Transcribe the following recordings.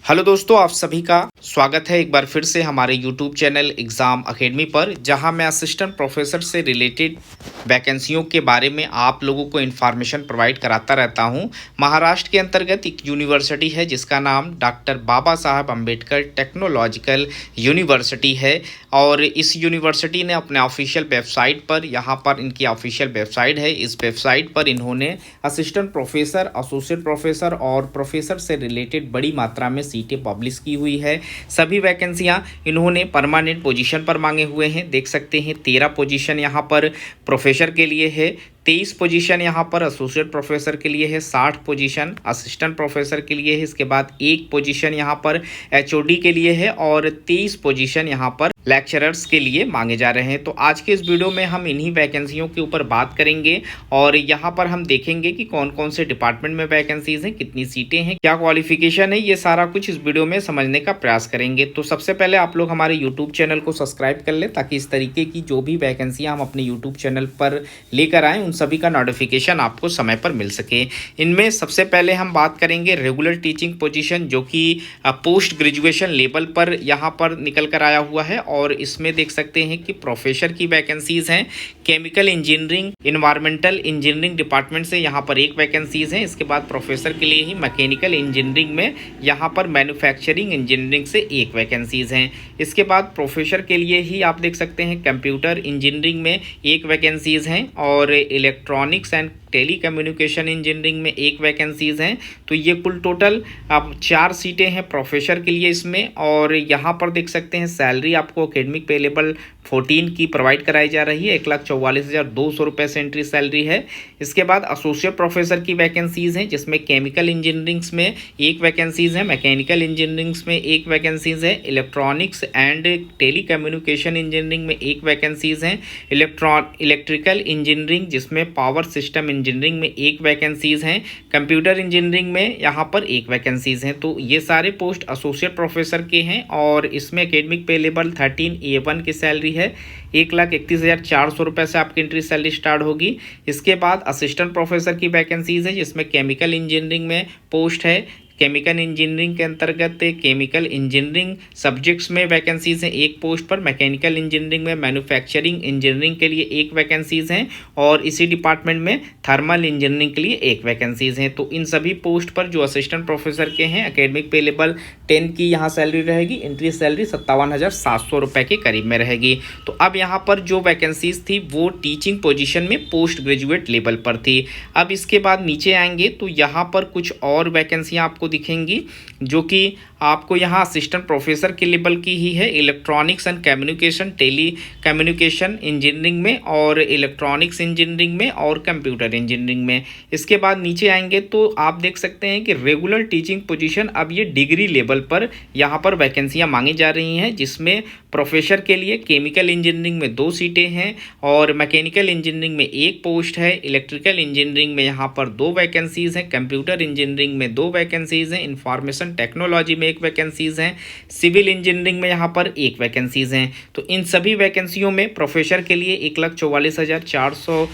Hello दोस्तों, आप सभी का स्वागत है एक बार फिर से हमारे YouTube चैनल एग्ज़ाम अकेडमी पर, जहां मैं असिस्टेंट प्रोफेसर से रिलेटेड वैकेंसियों के बारे में आप लोगों को इन्फॉर्मेशन प्रोवाइड कराता रहता हूं। महाराष्ट्र के अंतर्गत एक यूनिवर्सिटी है जिसका नाम डॉक्टर बाबा साहब अम्बेडकर टेक्नोलॉजिकल यूनिवर्सिटी है और इस यूनिवर्सिटी ने अपने ऑफिशियल वेबसाइट पर, यहाँ पर इनकी ऑफिशियल वेबसाइट है, इस वेबसाइट पर इन्होंने असिस्टेंट प्रोफेसर, एसोसिएट प्रोफेसर और प्रोफेसर से रिलेटेड बड़ी मात्रा में सीटें पब्लिश की हुई है। सभी वैकेंसियां इन्होंने परमानेंट पोजीशन पर मांगे हुए हैं। देख सकते हैं 13 पोजीशन यहां पर प्रोफेसर के लिए है, 23 पोजीशन यहाँ पर एसोसिएट प्रोफेसर के लिए है, 60 पोजीशन असिस्टेंट प्रोफेसर के लिए है, इसके बाद एक पोजीशन यहाँ पर एचओडी के लिए है और 23 पोजीशन यहाँ पर लेक्चरर्स के लिए मांगे जा रहे हैं। तो आज के इस वीडियो में हम इन्हीं वैकेंसियों के ऊपर बात करेंगे और यहाँ पर हम देखेंगे कि कौन कौन से डिपार्टमेंट में वैकेंसीज हैं, कितनी सीटें हैं, क्या क्वालिफिकेशन है, ये सारा कुछ इस वीडियो में समझने का प्रयास करेंगे। तो सबसे पहले आप लोग हमारे यूट्यूब चैनल को सब्सक्राइब कर लें ताकि इस तरीके की जो भी वैकेंसियाँ हम अपने यूट्यूब चैनल पर लेकर आएँ सभी का नोटिफिकेशन आपको समय पर मिल सके। इनमें सबसे पहले हम बात करेंगे रेगुलर टीचिंग पोजीशन, जो कि पोस्ट ग्रेजुएशन लेवल पर यहाँ पर निकल कर आया हुआ है और इसमें देख सकते हैं कि प्रोफेसर की वैकेंसीज हैं। Chemical engineering, environmental engineering department से यहाँ पर एक वैकेंसीज हैं। इसके बाद प्रोफेसर के लिए ही मैकेनिकल इंजीनियरिंग में यहाँ पर मैन्युफैक्चरिंग इंजीनियरिंग से एक वैकेंसीज हैं। इसके बाद प्रोफेसर के लिए ही आप देख सकते हैं कंप्यूटर इंजीनियरिंग में एक वैकेंसीज हैं और electronics and telecommunication engineering में एक वैकेंसीज हैं। तो ये कुल टोटल अब 4 सीटें हैं प्रोफेसर के लिए इसमें। और यहाँ पर देख सकते हैं सैलरी आपको एकेडमिक पे लेवल 14 की प्रोवाइड कराई जा रही है, 1,44,200 रुपये से एंट्री सैलरी है। इसके बाद एसोसिएट प्रोफेसर की वैकेंसीज हैं जिसमें केमिकल इंजीनियरिंग्स में एक वैकेंसीज है, मैकेनिकल इंजीनियरिंग्स में एक वैकेंसीज है, electronics and telecommunication engineering में एक वैकेंसीज हैं, इलेक्ट्रिकल इंजीनियरिंग जिसमें पावर सिस्टम इंजीनियरिंग में एक वैकेंसीज हैं, कंप्यूटर इंजीनियरिंग में यहाँ पर एक वैकेंसीज हैं। तो ये सारे पोस्ट एसोसिएट प्रोफेसर के हैं और इसमें एकेडमिक पे लेवल 13A1 की सैलरी है, 1,31,400 रुपये से आपकी एंट्री सैलरी स्टार्ट होगी। इसके बाद असिस्टेंट प्रोफेसर की वैकेंसीज है जिसमें केमिकल इंजीनियरिंग में पोस्ट है, केमिकल इंजीनियरिंग के अंतर्गत केमिकल इंजीनियरिंग सब्जेक्ट्स में वैकेंसीज हैं एक पोस्ट पर, मैकेनिकल इंजीनियरिंग में मैन्युफैक्चरिंग इंजीनियरिंग के लिए एक वैकेंसीज हैं और इसी डिपार्टमेंट में थर्मल इंजीनियरिंग के लिए एक वैकेंसीज हैं। तो इन सभी पोस्ट पर जो असिस्टेंट प्रोफेसर के हैं एकेडमिक पे लेवल 10 की यहाँ सैलरी रहेगी, एंट्री सैलरी 57,700 रुपये के करीब में रहेगी। तो अब यहाँ पर जो वैकेंसीज थी वो टीचिंग पोजीशन में पोस्ट ग्रेजुएट लेवल पर थी। अब इसके बाद नीचे आएंगे तो यहाँ पर कुछ और वैकेंसियाँ आपको दिखेंगी जो कि आपको यहाँ असिस्टेंट प्रोफेसर के लेवल की ही है, electronics and communication, telecommunication engineering में और इलेक्ट्रॉनिक्स इंजीनियरिंग में और कंप्यूटर इंजीनियरिंग में। इसके बाद नीचे आएंगे तो आप देख सकते हैं कि रेगुलर टीचिंग पोजीशन, अब ये डिग्री लेवल पर यहाँ पर वैकेंसियाँ मांगी जा रही हैं जिसमें प्रोफेसर के लिए केमिकल इंजीनियरिंग में 2 सीटें हैं और मैकेनिकल इंजीनियरिंग में 1 पोस्ट है, इलेक्ट्रिकल इंजीनियरिंग में यहाँ पर 2 वैकेंसीज हैं, कंप्यूटर इंजीनियरिंग में 2 वैकेंसीज हैं, इंफॉर्मेशन टेक्नोलॉजी में 1 वैकेंसीज हैं, सिविल इंजीनियरिंग में यहाँ पर 1 वैकेंसीज हैं। तो इन सभी वैकेंसियों में प्रोफेसर के लिए 1,44,400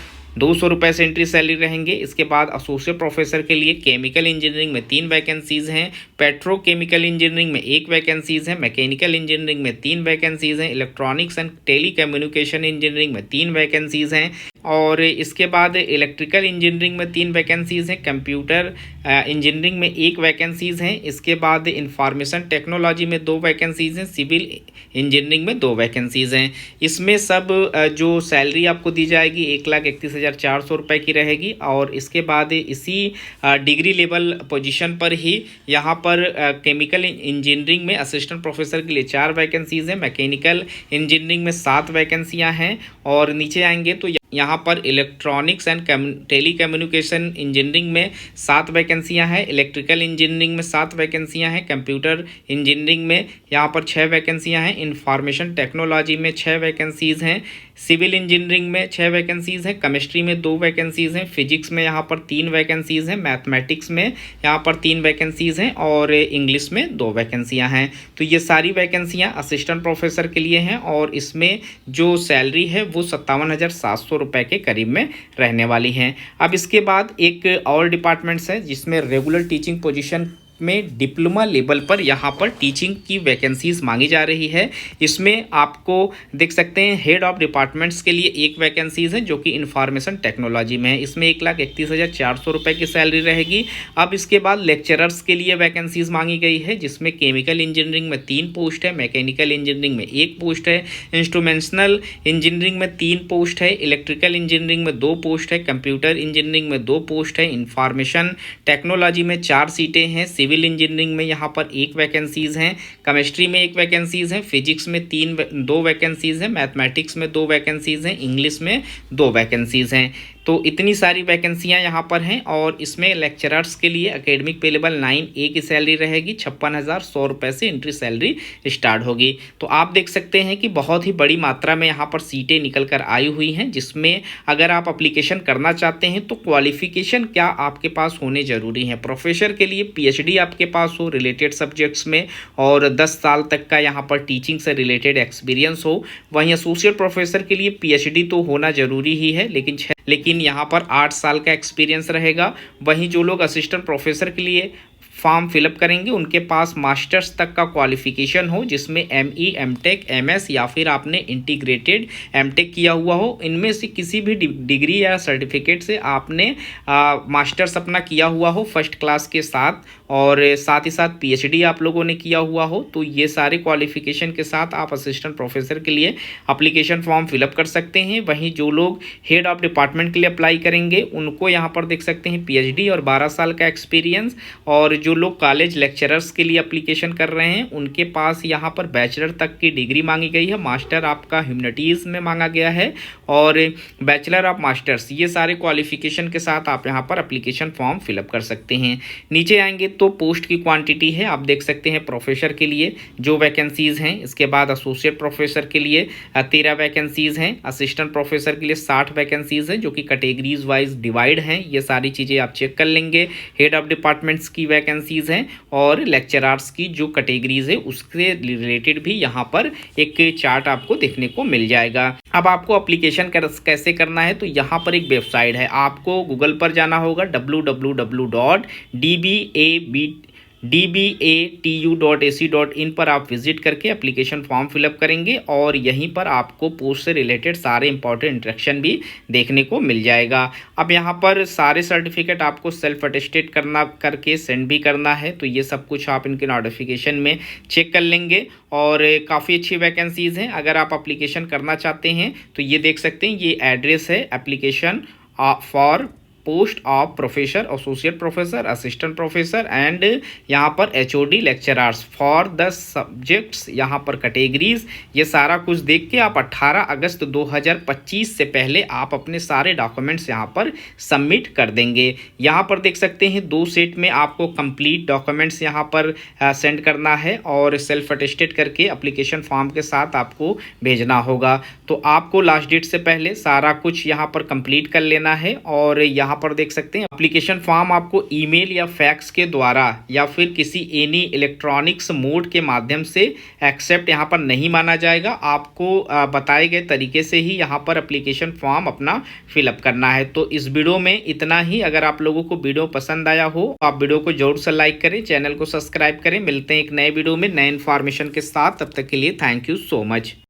रुपये से एंट्री सैलरी रहेंगे। इसके बाद एसोसिएट प्रोफेसर के लिए केमिकल इंजीनियरिंग में 3 वैकेंसीज हैं, पेट्रोकेमिकल इंजीनियरिंग में 1 वैकेंसीज है, मैकेनिकल इंजीनियरिंग में 3 वैकेंसीज हैं, electronics and telecommunication engineering में 3 वैकेंसीज हैं और इसके बाद इलेक्ट्रिकल इंजीनियरिंग में 3 वैकेंसीज हैं, कंप्यूटर इंजीनियरिंग में 1 वैकेंसीज हैं, इसके बाद इंफॉर्मेशन टेक्नोलॉजी में 2 वैकेंसीज हैं, सिविल इंजीनियरिंग में 2 वैकेंसीज हैं। इसमें सब जो सैलरी आपको दी जाएगी 1,31,400 रुपये की रहेगी और इसके बाद इसी डिग्री लेवल पोजीशन पर ही यहाँ पर केमिकल इंजीनियरिंग में असिस्टेंट प्रोफेसर के लिए 4 वैकेंसीज हैं, मैकेनिकल इंजीनियरिंग में 7 वैकेंसियाँ हैं और नीचे आएंगे तो यहाँ पर electronics and telecommunication engineering में 7 वैकेंसियाँ हैं, इलेक्ट्रिकल इंजीनियरिंग में 7 वैकेंसियाँ हैं, कंप्यूटर इंजीनियरिंग में यहाँ पर 6 वैकेंसियाँ हैं, इंफॉर्मेशन टेक्नोलॉजी में 6 वैकेंसीज़ हैं, सिविल इंजीनियरिंग में 6 वैकेंसीज़ हैं, केमिस्ट्री में 2 वैकेंसीज़ हैं, फिजिक्स में यहाँ पर 3 वैकेंसीज़ हैं, मैथमेटिक्स में यहाँ पर 3 वैकेंसीज़ हैं और इंग्लिश में 2 वैकेंसियाँ हैं। तो ये सारी वैकेंसियाँ असिस्टेंट प्रोफेसर के लिए हैं और इसमें जो सैलरी है वो 57,700 रुपये के करीब में रहने वाली हैं। अब इसके बाद एक और डिपार्टमेंट्स है जिसमें रेगुलर टीचिंग पोजीशन में डिप्लोमा लेवल पर यहाँ पर टीचिंग की वैकेंसीज मांगी जा रही है। इसमें आपको देख सकते हैं हेड ऑफ डिपार्टमेंट्स के लिए एक वैकेंसीज है जो कि इंफॉर्मेशन टेक्नोलॉजी में है। इसमें 1,31,400 रुपये की सैलरी रहेगी। अब इसके बाद लेक्चरर्स के लिए वैकेंसीज मांगी गई है, जिसमें केमिकल इंजीनियरिंग में 3 पोस्ट है, मैकेनिकल इंजीनियरिंग में 1 पोस्ट है, इंस्ट्रूमेंटेशनल इंजीनियरिंग में 3 पोस्ट है, इलेक्ट्रिकल इंजीनियरिंग में 2 पोस्ट है, कंप्यूटर इंजीनियरिंग में 2 पोस्ट है, इंफॉर्मेशन टेक्नोलॉजी में 4 सीटें हैं, सिविल इंजीनियरिंग में यहाँ पर 1 वैकेंसीज हैं, केमिस्ट्री में 1 वैकेंसीज है, फिजिक्स में 2 वैकेंसीज हैं, मैथमेटिक्स में 2 वैकेंसीज हैं, इंग्लिश में 2 वैकेंसीज हैं। तो इतनी सारी वैकेंसियां यहाँ पर हैं। और इसमें लेक्चरर्स के लिए एकेडमिक पे लेवल 9A की सैलरी रहेगी, 56,100 रुपये से एंट्री सैलरी स्टार्ट होगी। तो आप देख सकते हैं कि बहुत ही बड़ी मात्रा में यहाँ पर सीटें निकल कर आई हुई हैं, जिसमें अगर आप अप्लीकेशन करना चाहते हैं तो क्वालिफिकेशन क्या आपके पास होने ज़रूरी है। प्रोफेसर के लिए PhD आपके पास हो रिलेटेड सब्जेक्ट्स में और 10 साल तक का यहाँ पर टीचिंग से रिलेटेड एक्सपीरियंस हो। वहीं एसोसिएट प्रोफेसर के लिए PhD तो होना ज़रूरी ही है, लेकिन यहाँ पर 8 साल का एक्सपीरियंस रहेगा। वहीं जो लोग असिस्टेंट प्रोफेसर के लिए फॉर्म फिलअप करेंगे उनके पास मास्टर्स तक का क्वालिफिकेशन हो, जिसमें ME MTech MS या फिर आपने इंटीग्रेटेड MTech किया हुआ हो। इनमें से किसी भी डिग्री या सर्टिफिकेट से आपने मास्टर्स अपना किया हुआ हो फर्स्ट क्लास के साथ, और साथ ही साथ PhD आप लोगों ने किया हुआ हो। तो ये सारे क्वालिफिकेशन के साथ आप असिस्टेंट प्रोफेसर के लिए अप्लीकेशन फॉर्म फिलअप कर सकते हैं। वहीं जो लोग हेड ऑफ डिपार्टमेंट के लिए अप्लाई करेंगे उनको यहाँ पर देख सकते हैं PhD और 12 साल का एक्सपीरियंस। और जो लोग कॉलेज लेक्चरर्स के लिए एप्लीकेशन कर रहे हैं उनके पास यहाँ पर बैचलर तक की डिग्री मांगी गई है, मास्टर आपका ह्यूमैनिटीज़ में मांगा गया है और बैचलर ऑफ मास्टर्स। ये सारे क्वालिफिकेशन के साथ आप यहाँ पर एप्लीकेशन फॉर्म फिलअप कर सकते हैं। नीचे आएंगे तो पोस्ट की क्वांटिटी है, आप देख सकते हैं प्रोफेसर के लिए जो वैकेंसीज़ हैं। इसके बाद एसोसिएट प्रोफेसर के लिए 13 वैकेंसीज़ हैं, असिस्टेंट प्रोफेसर के लिए 60 वैकेंसीज़ हैं जो कि कैटेगरीज वाइज डिवाइड हैं। ये सारी चीज़ें आप चेक कर लेंगे। हेड ऑफ डिपार्टमेंट्स की वैकेंसीज़ हैं और लेक्चरर्स की जो कैटेगरीज है उसके रिलेटेड भी यहाँ पर एक चार्ट आपको देखने को मिल जाएगा। अब आपको एप्लीकेशन कैसे करना है, तो यहाँ पर एक वेबसाइट है, आपको गूगल पर जाना होगा www.dbatu.ac.in पर आप विजिट करके एप्लीकेशन फॉर्म फिलअप करेंगे और यहीं पर आपको पोस्ट से रिलेटेड सारे इंपॉर्टेंट इंस्ट्रक्शन भी देखने को मिल जाएगा। अब यहाँ पर सारे सर्टिफिकेट आपको सेल्फ अटेस्टेड करके सेंड भी करना है, तो ये सब कुछ आप इनके नोटिफिकेशन में चेक कर लेंगे। और काफ़ी अच्छी वैकेंसीज़ हैं। अगर आप एप्लीकेशन करना चाहते हैं तो ये देख सकते हैं, ये एड्रेस है application for post of professor, associate professor, assistant professor and यहाँ पर HOD lecturers for the subjects, यहाँ पर कैटेगरीज। ये सारा कुछ देख के आप 18 अगस्त 2025 से पहले आप अपने सारे डॉक्यूमेंट्स यहाँ पर सबमिट कर देंगे। यहाँ पर देख सकते हैं 2 सेट में आपको कंप्लीट डॉक्यूमेंट्स यहाँ पर सेंड करना है और सेल्फ अटेस्टेड करके एप्लीकेशन फॉर्म के साथ आपको भेजना होगा। तो आपको लास्ट डेट से पहले सारा कुछ यहाँ पर कंप्लीट कर लेना है। और यहाँ पर देख सकते हैं एप्लीकेशन फॉर्म आपको ईमेल या फैक्स के द्वारा या फिर किसी एनी इलेक्ट्रॉनिक्स मोड के माध्यम से एक्सेप्ट यहाँ पर नहीं माना जाएगा। आपको बताए गए तरीके से ही यहाँ पर एप्लीकेशन फॉर्म अपना फिलअप करना है। तो इस वीडियो में इतना ही। अगर आप लोगों को वीडियो पसंद आया हो तो आप वीडियो को जरूर से लाइक करें, चैनल को सब्सक्राइब करें। मिलते हैं एक नए वीडियो में नए इन्फॉर्मेशन के साथ। तब तक के लिए थैंक यू सो मच।